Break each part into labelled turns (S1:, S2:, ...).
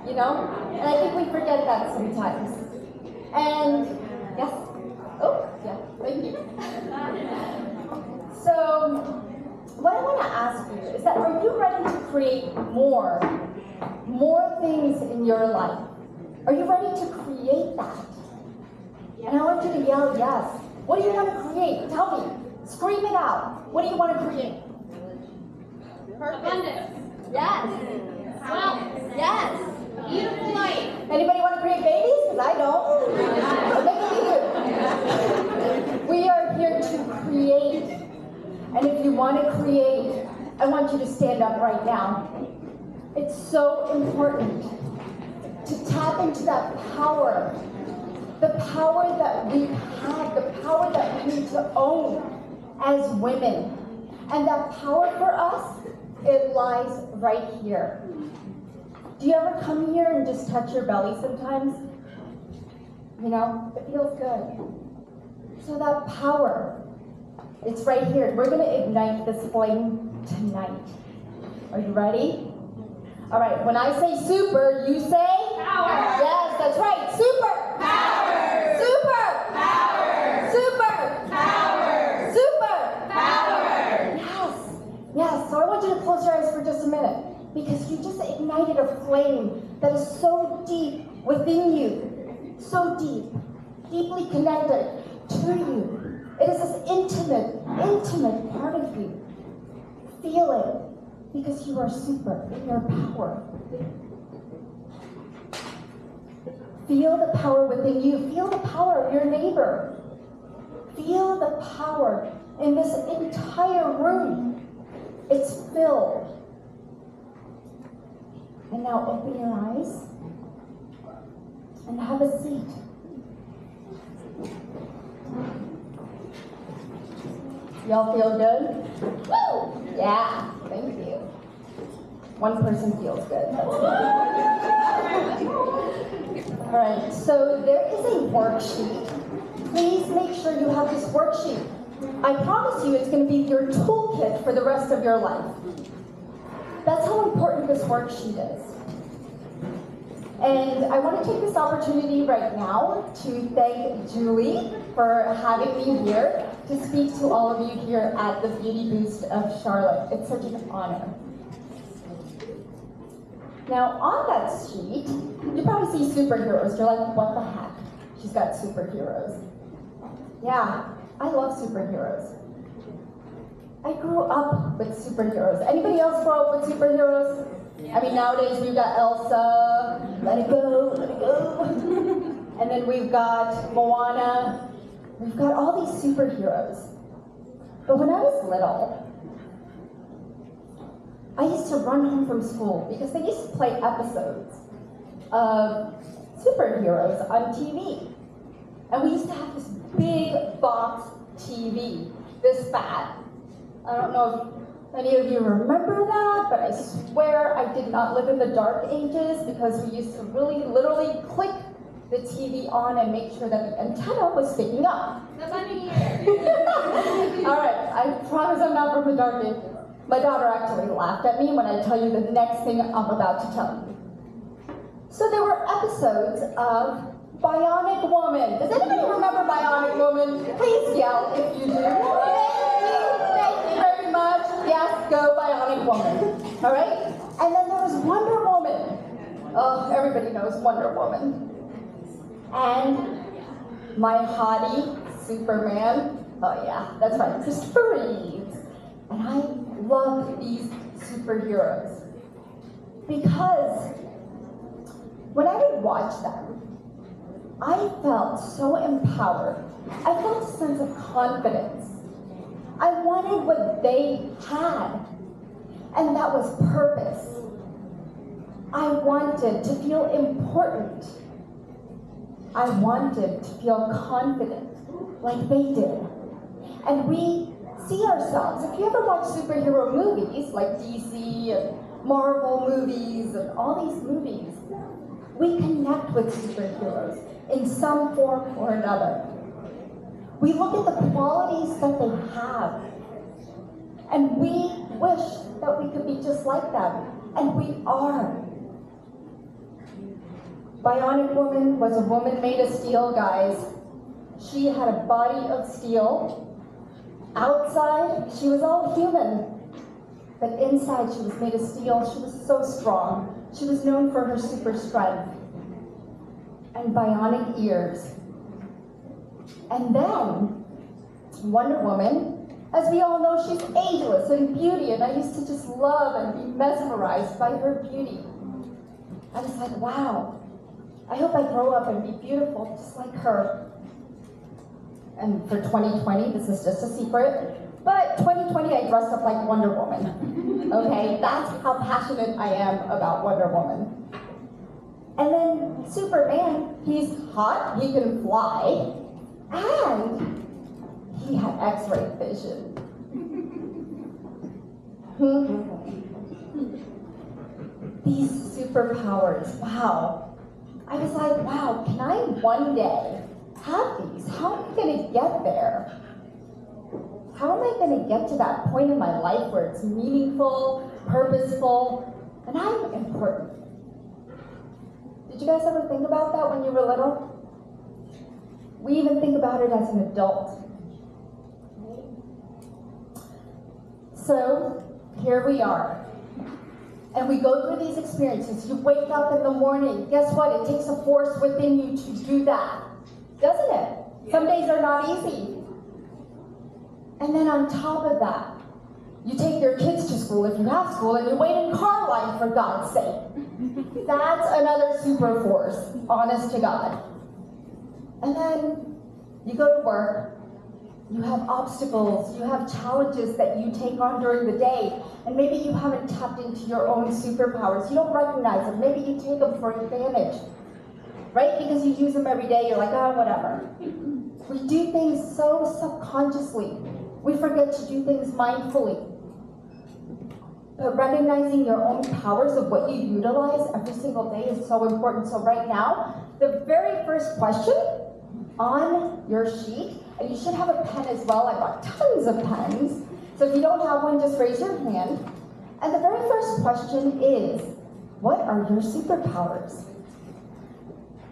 S1: you know? And I think we forget that sometimes. And, yes? Oh, yeah, thank you. So, what I want to ask you is that, are you ready to create more things in your life? Are you ready to create that? And I want you to yell yes. What do you want to create? Tell me. Scream it out. What do you want to create?
S2: Abundance.
S1: Yes.
S2: Wealth.
S1: Yes.
S2: Beautiful life.
S1: Anybody want to create babies? Because I don't. Maybe you do. We are here to create. And if you want to create, I want you to stand up right now. It's so important to tap into that power. The power that we have, the power that we need to own as women. And that power for us, it lies right here. Do you ever come here and just touch your belly sometimes? You know, it feels good. So that power, it's right here. We're going to ignite this flame tonight. Are you ready? All right, when I say super, you say?
S2: Power.
S1: Yes, that's right. Super.
S2: Power.
S1: Super.
S2: Power.
S1: Super.
S2: Power.
S1: Super.
S2: Power.
S1: Yes. Yes. So I want you to close your eyes for just a minute, because you just ignited a flame that is so deep within you. So deep. Deeply connected to you. It is this intimate part of you. Feel it, because you are super in your power. Feel the power within you. Feel the power of your neighbor. Feel the power in this entire room. It's filled. And now open your eyes and have a seat. Y'all feel good? Woo! Yeah, thank you. One person feels good. All right, so there is a worksheet. Please make sure you have this worksheet. I promise you it's going to be your toolkit for the rest of your life. That's how important this worksheet is. And I want to take this opportunity right now to thank Julie for having me here to speak to all of you here at the Beauty Boost of Charlotte. It's such an honor. Now, on that sheet, you probably see superheroes. You're like, what the heck? She's got superheroes. Yeah, I love superheroes. I grew up with superheroes. Anybody else grow up with superheroes? I mean, nowadays we've got Elsa, let it go, let it go. And then we've got Moana. We've got all these superheroes. But when I was little, I used to run home from school because they used to play episodes of superheroes on TV. And we used to have this big box TV, this fat. I don't know if any of you remember that, but I swear I did not live in the dark ages, because we used to really literally click the TV on and make sure that the antenna was sticking up.
S2: The bunny ear.
S1: All right, I promise I'm not from the dark ages. My daughter actually laughed at me when I tell you the next thing I'm about to tell you. So there were episodes of Bionic Woman. Does anybody remember Bionic Woman? Please yell if you do. Thank you very much. Yes, go Bionic Woman. All right? And then there was Wonder Woman. Oh, everybody knows Wonder Woman. And my hottie, Superman. Oh yeah, that's right, Christopher Reeves. And I love these superheroes because when I would watch them, I felt so empowered. I felt a sense of confidence. I wanted what they had, and that was purpose. I wanted to feel important. I wanted to feel confident like they did. And we see ourselves. If you ever watch superhero movies like DC and Marvel movies and all these movies, we connect with superheroes in some form or another. We look at the qualities that they have, and we wish that we could be just like them, and we are. Bionic Woman was a woman made of steel, guys. She had a body of steel. Outside, she was all human. But inside, she was made of steel. She was so strong. She was known for her super strength and bionic ears. And then, Wonder Woman, as we all know, she's ageless in beauty, and I used to just love and be mesmerized by her beauty. I was like, wow, I hope I grow up and be beautiful just like her. And for 2020, this is just a secret, but 2020 I dressed up like Wonder Woman. Okay, that's how passionate I am about Wonder Woman. And then Superman, he's hot, he can fly, and he had X-ray vision. These superpowers, wow. I was like, wow, can I one day have these? How am I gonna get there? How am I gonna get to that point in my life where it's meaningful, purposeful, and I'm important? Did you guys ever think about that when you were little? We even think about it as an adult. So, here we are. And we go through these experiences. You wake up in the morning. Guess what? It takes a force within you to do that. Doesn't it? Some days are not easy. And then on top of that, you take your kids to school if you have school, and you wait in car line, for God's sake. That's another super force, honest to God. And then you go to work. You have obstacles, you have challenges that you take on during the day, and maybe you haven't tapped into your own superpowers. You don't recognize them. Maybe you take them for advantage, right? Because you use them every day, you're like, oh, whatever. We do things so subconsciously. We forget to do things mindfully. But recognizing your own powers of what you utilize every single day is so important. So right now, the very first question on your sheet, and you should have a pen as well. I brought tons of pens. So if you don't have one, just raise your hand. And the very first question is, what are your superpowers?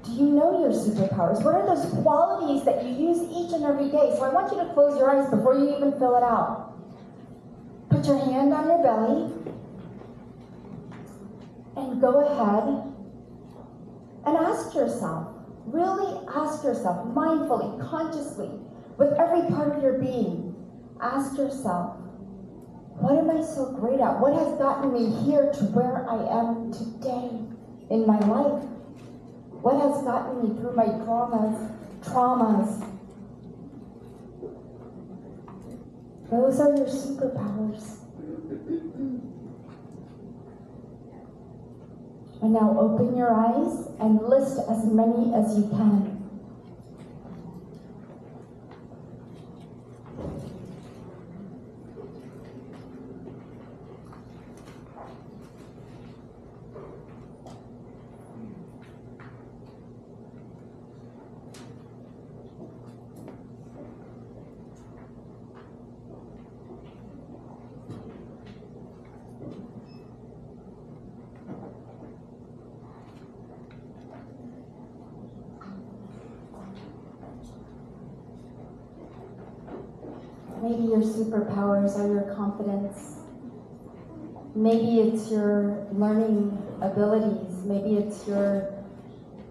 S1: Do you know your superpowers? What are those qualities that you use each and every day? So I want you to close your eyes before you even fill it out. Put your hand on your belly. And go ahead and ask yourself, really ask yourself, mindfully, consciously, with every part of your being, ask yourself, what am I so great at? What has gotten me here to where I am today in my life? What has gotten me through my traumas? Those are your superpowers. And now open your eyes and list as many as you can. Maybe your superpowers are your confidence. Maybe it's your learning abilities. Maybe it's your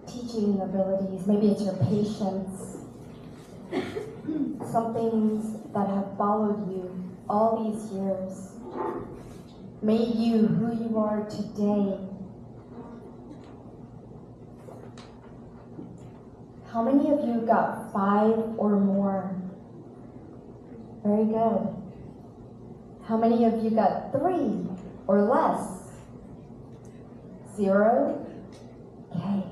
S1: teaching abilities. Maybe it's your patience. Some things that have followed you all these years, made you who you are today. How many of you got 5 or more? Very good. How many of you got 3 or less? 0? Okay.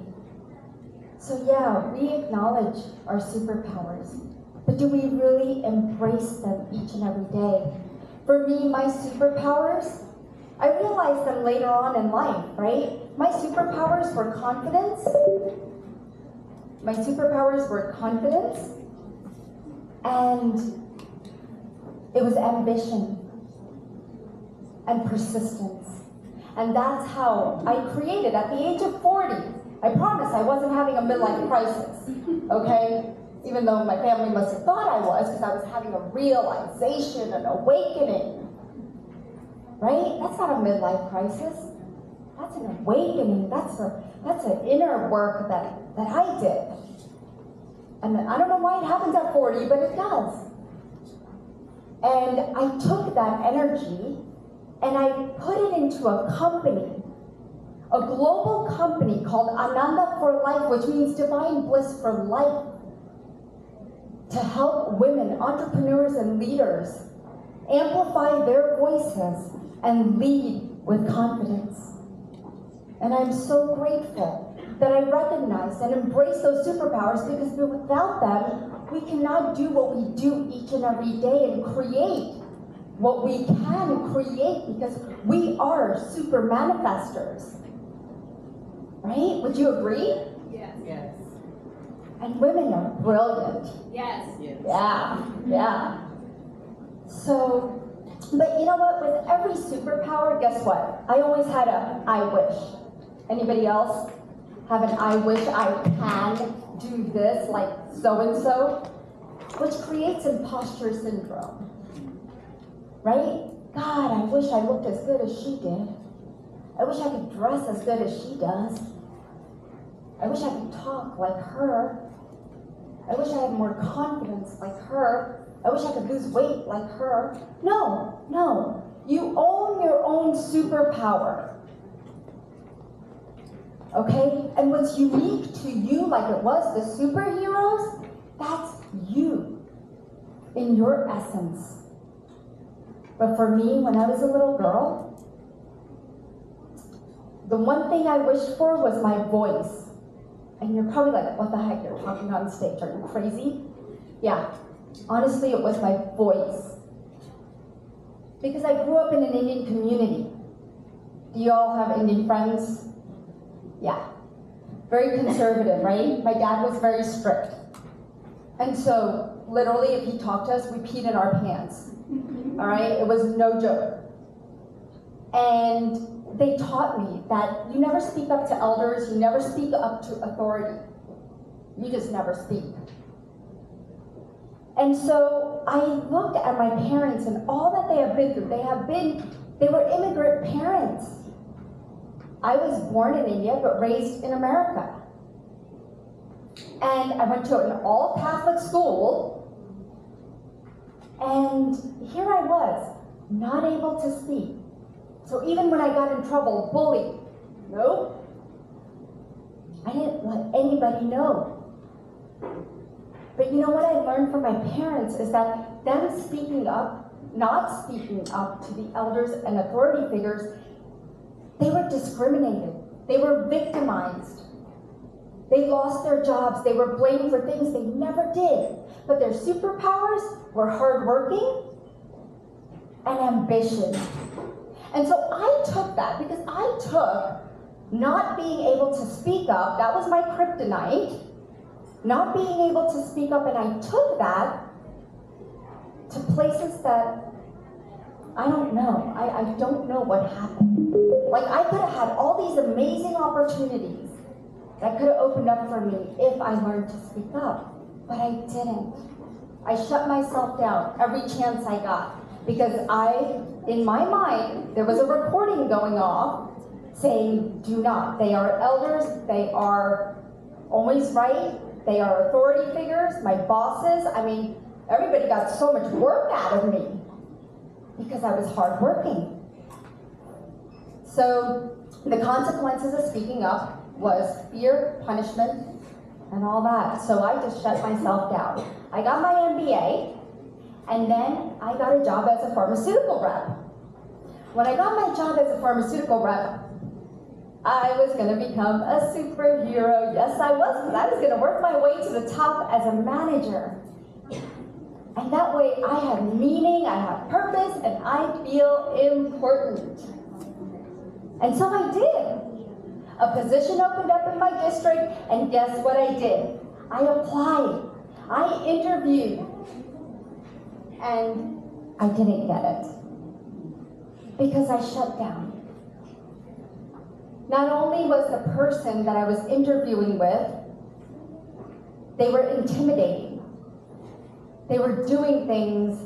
S1: So yeah, we acknowledge our superpowers, but do we really embrace them each and every day? For me, my superpowers, I realized them later on in life, right? My superpowers were confidence. My superpowers were confidence, and it was ambition and persistence. And that's how I created, at the age of 40, I promise I wasn't having a midlife crisis, okay? Even though my family must have thought I was, because I was having a realization, an awakening. Right? That's not a midlife crisis. That's an awakening. That's an inner work that I did. And I don't know why it happens at 40, but it does. And I took that energy and I put it into a company, a global company called Ananda for Life, which means divine bliss for life, to help women, entrepreneurs, and leaders amplify their voices and lead with confidence. And I'm so grateful that I recognized and embraced those superpowers, because without them, we cannot do what we do each and every day and create what we can create, because we are super manifestors. Right? Would you agree?
S2: Yes. Yes.
S1: And women are brilliant.
S2: Yes.
S3: Yes.
S1: Yeah. So, but you know what? With every superpower, guess what? I always had a I wish. Anybody else have an I wish I can do this like so-and-so? Which creates imposter syndrome. Right? God, I wish I looked as good as she did. I wish I could dress as good as she does. I wish I could talk like her. I wish I had more confidence like her. I wish I could lose weight like her. No. You own your own superpower. Okay? And what's unique to you, like it was the superheroes, that's you in your essence. But for me, when I was a little girl, the one thing I wished for was my voice. And you're probably like, what the heck, you're talking on stage, are you crazy? Yeah, honestly, it was my voice. Because I grew up in an Indian community. Do you all have Indian friends? Yeah. Very conservative, right? My dad was very strict. And so, literally, if he talked to us, we peed in our pants. All right? It was no joke. And they taught me that you never speak up to elders, you never speak up to authority. You just never speak. And so I looked at my parents and all that they have been through. They were immigrant parents. I was born in India, but raised in America. And I went to an all-Catholic school, and here I was, not able to speak. So even when I got in trouble, bullied, nope. I didn't let anybody know. But you know what I learned from my parents is that them speaking up, not speaking up to the elders and authority figures, they were discriminated. They were victimized. They lost their jobs. They were blamed for things they never did. But their superpowers were hardworking and ambition. And so I took that, because I took not being able to speak up, that was my kryptonite, not being able to speak up, and I took that to places that I don't know. I don't know what happened. Like, I could have had all these amazing opportunities that could have opened up for me if I learned to speak up, but I didn't. I shut myself down every chance I got, because in my mind, there was a recording going off saying, do not. They are elders, they are always right, they are authority figures, my bosses. I mean, everybody got so much work out of me because I was hardworking. So the consequences of speaking up was fear, punishment, and all that. So I just shut myself down. I got my MBA, and then I got a job as a pharmaceutical rep. When I got my job as a pharmaceutical rep, I was going to become a superhero. Yes, I was, because I was going to work my way to the top as a manager. And that way I have meaning, I have purpose, and I feel important. And so I did. A position opened up in my district, and guess what I did? I applied. I interviewed. And I didn't get it. Because I shut down. Not only was the person that I was interviewing with, they were intimidating. They were doing things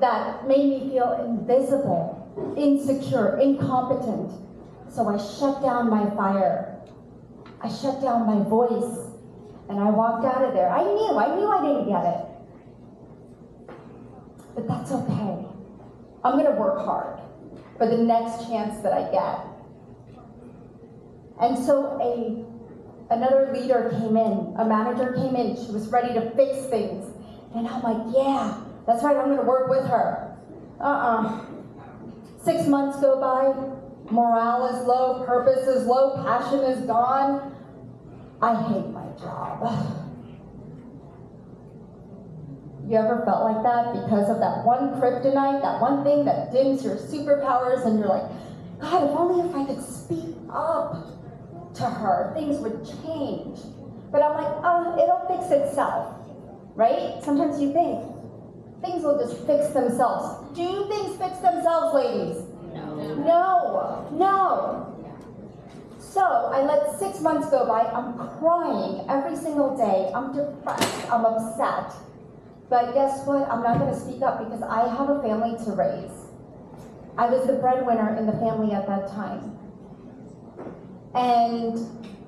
S1: that made me feel invisible, insecure, incompetent. So I shut down my fire. I shut down my voice, and I walked out of there. I knew I didn't get it. But that's okay. I'm gonna work hard for the next chance that I get. And so another leader came in, a manager came in, she was ready to fix things. And I'm like, yeah, that's right, I'm gonna work with her. 6 months go by, morale is low, purpose is low, passion is gone. I hate my job. You ever felt like that because of that one kryptonite, that one thing that dims your superpowers, and you're like, God, if only if I could speak up to her, things would change. But I'm like, it'll fix itself, right? Sometimes you think things will just fix themselves. Do things fix themselves, ladies? No. So I let 6 months go by. I'm crying every single day. I'm depressed. I'm upset. But guess what? I'm not going to speak up because I have a family to raise. I was the breadwinner in the family at that time. And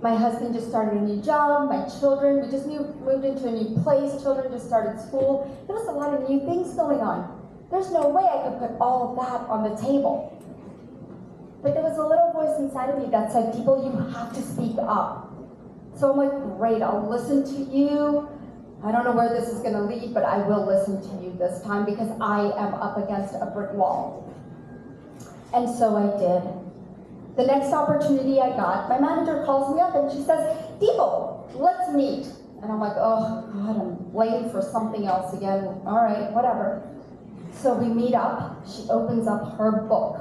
S1: my husband just started a new job, my children, we just moved into a new place, children just started school. There was a lot of new things going on. There's no way I could put all of that on the table. But there was a little voice inside of me that said, Dipal, you have to speak up. So I'm like, great, I'll listen to you. I don't know where this is gonna lead, but I will listen to you this time because I am up against a brick wall. And so I did. The next opportunity I got, my manager calls me up and she says, Dipal, let's meet. And I'm like, oh God, I'm waiting for something else again. All right, whatever. So we meet up, she opens up her book.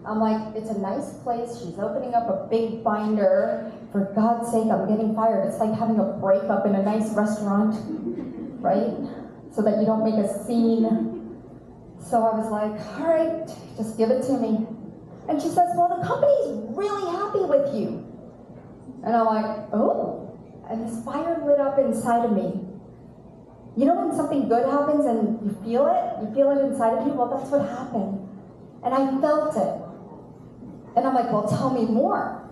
S1: I'm like, it's a nice place. She's opening up a big binder. For God's sake, I'm getting fired. It's like having a breakup in a nice restaurant, right? So that you don't make a scene. So I was like, all right, just give it to me. And she says, well, the company's really happy with you. And I'm like, oh. And this fire lit up inside of me. You know when something good happens and you feel it inside of you? Well, that's what happened. And I felt it. And I'm like, well, tell me more.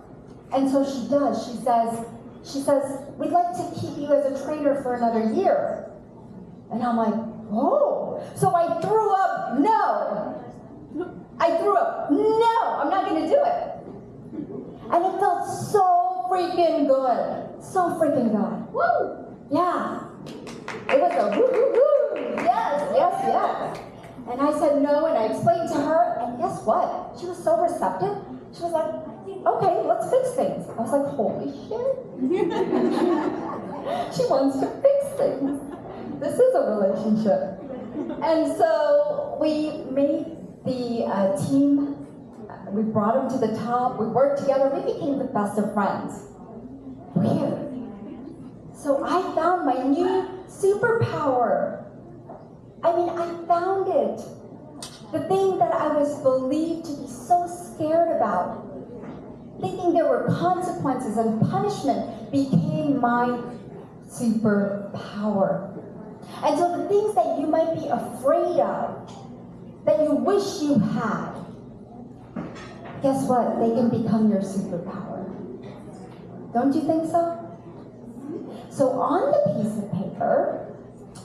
S1: And so she does. She says, we'd like to keep you as a trainer for another year. And I'm like, whoa. So I threw up, no. I threw up, no, I'm not gonna do it. And it felt so freaking good. So freaking good. Woo! Yeah. It was a woo, woo, woo. Yes. And I said no, and I explained to her, and guess what? She was so receptive. She was like, okay, let's fix things. I was like, holy shit. She wants to fix things. This is a relationship. And so we made the team, we brought them to the top, we worked together, we became the best of friends. Weird. So I found my new superpower. I mean, I found it. The thing that I was believed to be so scared about, thinking there were consequences and punishment, became my superpower. And so the things that you might be afraid of, that you wish you had, guess what? They can become your superpower. Don't you think so? So on the piece of paper,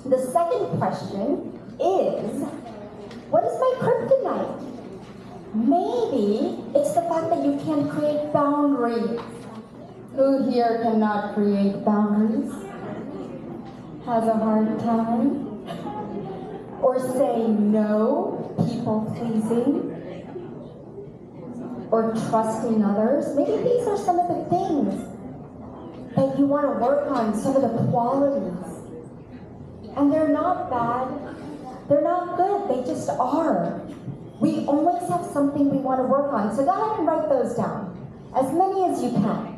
S1: the second question is, what is my kryptonite? Maybe it's the fact that you can't create boundaries. Who here cannot create boundaries? Has a hard time? Or say no, people pleasing? Or trusting others? Maybe these are some of the things that you want to work on, some of the qualities. And they're not bad, they're not good, they just are. We always have something we want to work on, so go ahead and write those down, as many as you can.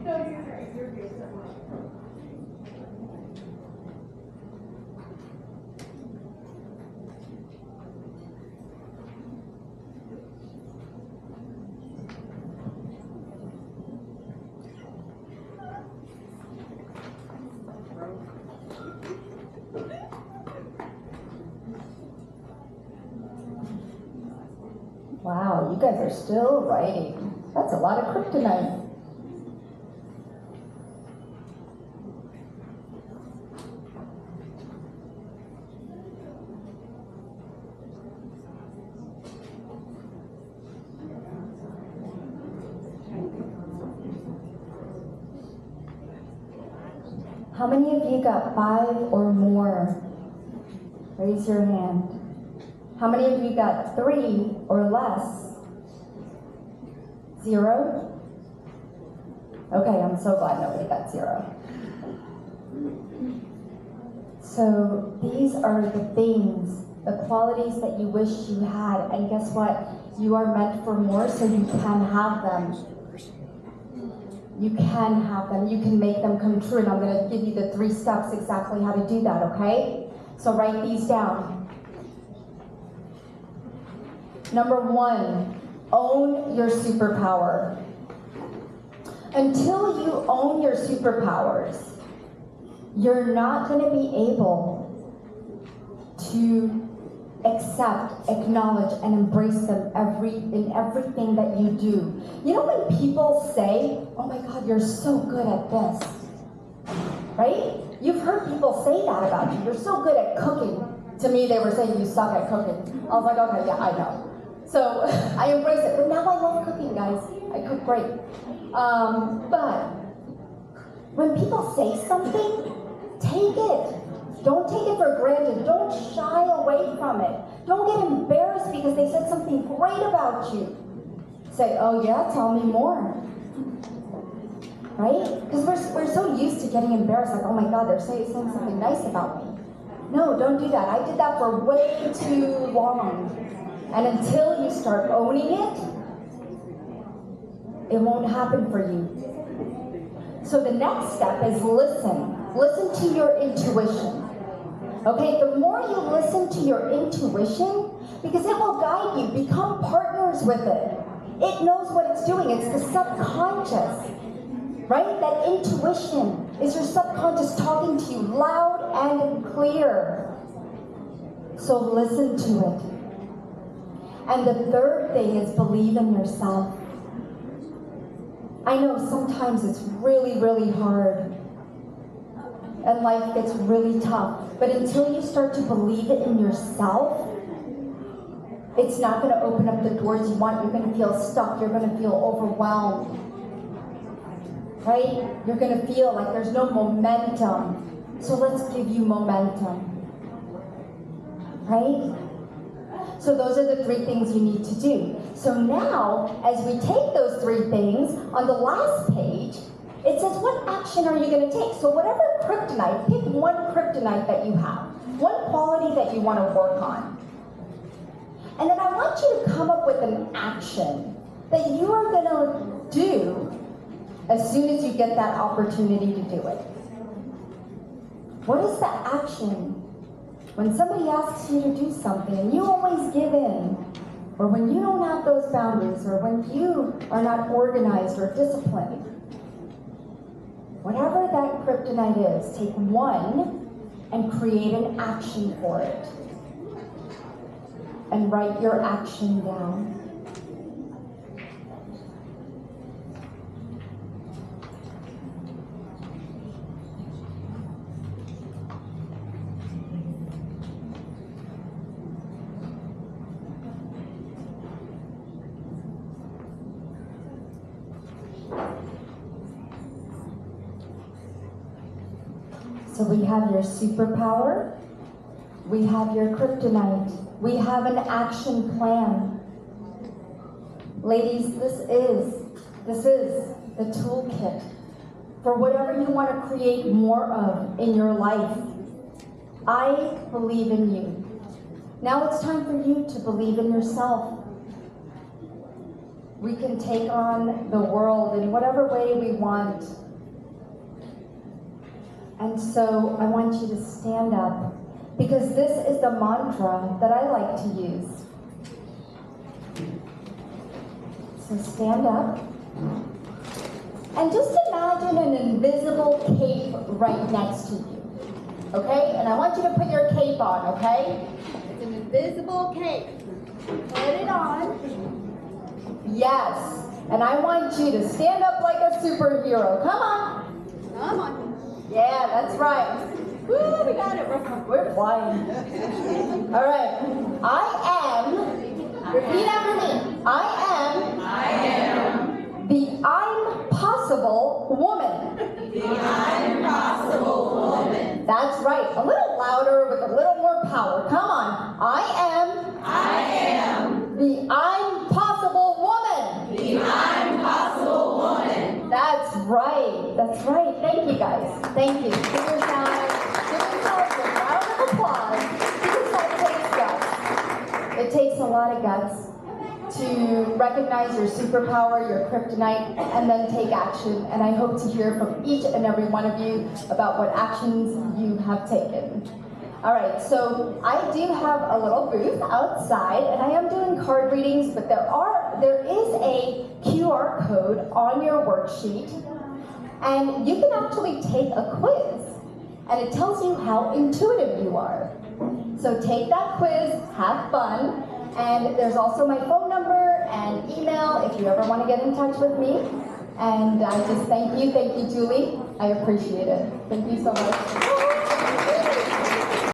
S1: Wow, you guys are still writing. That's a lot of kryptonite. How many of you got 5 or more? Raise your hand. How many of you got 3 or less? 0? Okay, I'm so glad nobody got 0. So these are the things, the qualities that you wish you had, and guess what? You are meant for more, so you can have them. You can have them. You can make them come true, and I'm going to give you the 3 steps exactly how to do that, okay? So write these down. Number 1, own your superpower. Until you own your superpowers, you're not going to be able to accept, acknowledge, and embrace them in everything that you do. You know when people say, oh my God, you're so good at this, right? You've heard people say that about you. You're so good at cooking. To me, they were saying you suck at cooking. I was like, okay, yeah, I know. So I embrace it, but now I love cooking, guys. I cook great. But when people say something, take it. Don't take it for granted. Don't shy away from it. Don't get embarrassed because they said something great about you. Say, oh yeah, tell me more. Right? Because we're so used to getting embarrassed, like, oh my God, they're saying something nice about me. No, don't do that. I did that for way too long. And until you start owning it, it won't happen for you. So the next step is listen. Listen to your intuition. Okay, the more you listen to your intuition, because it will guide you, become partners with it. It knows what it's doing. It's the subconscious, right? That intuition is your subconscious talking to you loud and clear. So listen to it. And the third thing is believe in yourself. I know sometimes it's really, really hard. And life gets really tough. But until you start to believe it in yourself, it's not going to open up the doors you want. You're going to feel stuck. You're going to feel overwhelmed. Right? You're going to feel like there's no momentum. So let's give you momentum. Right? So those are the 3 things you need to do. So now, as we take those 3 things, on the last page, it says, what action are you going to take? So whatever kryptonite, pick one kryptonite that you have, one quality that you want to work on. And then I want you to come up with an action that you are going to do as soon as you get that opportunity to do it. What is the action? When somebody asks you to do something and you always give in, or when you don't have those boundaries, or when you are not organized or disciplined, whatever that kryptonite is, take one and create an action for it. And write your action down. So we have your superpower, we have your kryptonite, we have an action plan. Ladies, this is the toolkit for whatever you want to create more of in your life. I believe in you. Now it's time for you to believe in yourself. We can take on the world in whatever way we want. And so I want you to stand up, because this is the mantra that I like to use. So stand up. And just imagine an invisible cape right next to you. Okay? And I want you to put your cape on, okay? It's an invisible cape. Put it on. Yes. And I want you to stand up like a superhero. Come on.
S3: Come on.
S1: Yeah, that's right.
S3: Woo, we got it.
S1: We're flying. All right. I am, repeat after me.
S2: I am
S1: The I'm possible woman.
S2: the impossible woman.
S1: That's right. A little louder with a little more power. Come on.
S2: I am
S1: The I'm possible woman.
S2: the impossible woman.
S1: That's right. That's right. Thank you guys. Thank you. Give yourselves a round of applause because that takes guts. It takes a lot of guts to recognize your superpower, your kryptonite, and then take action. And I hope to hear from each and every one of you about what actions you have taken. All right, so I do have a little booth outside, and I am doing card readings, but there is a QR code on your worksheet, and you can actually take a quiz, and it tells you how intuitive you are. So take that quiz, have fun, and there's also my phone number and email if you ever want to get in touch with me. And I just thank you, Julie. I appreciate it. Thank you so much.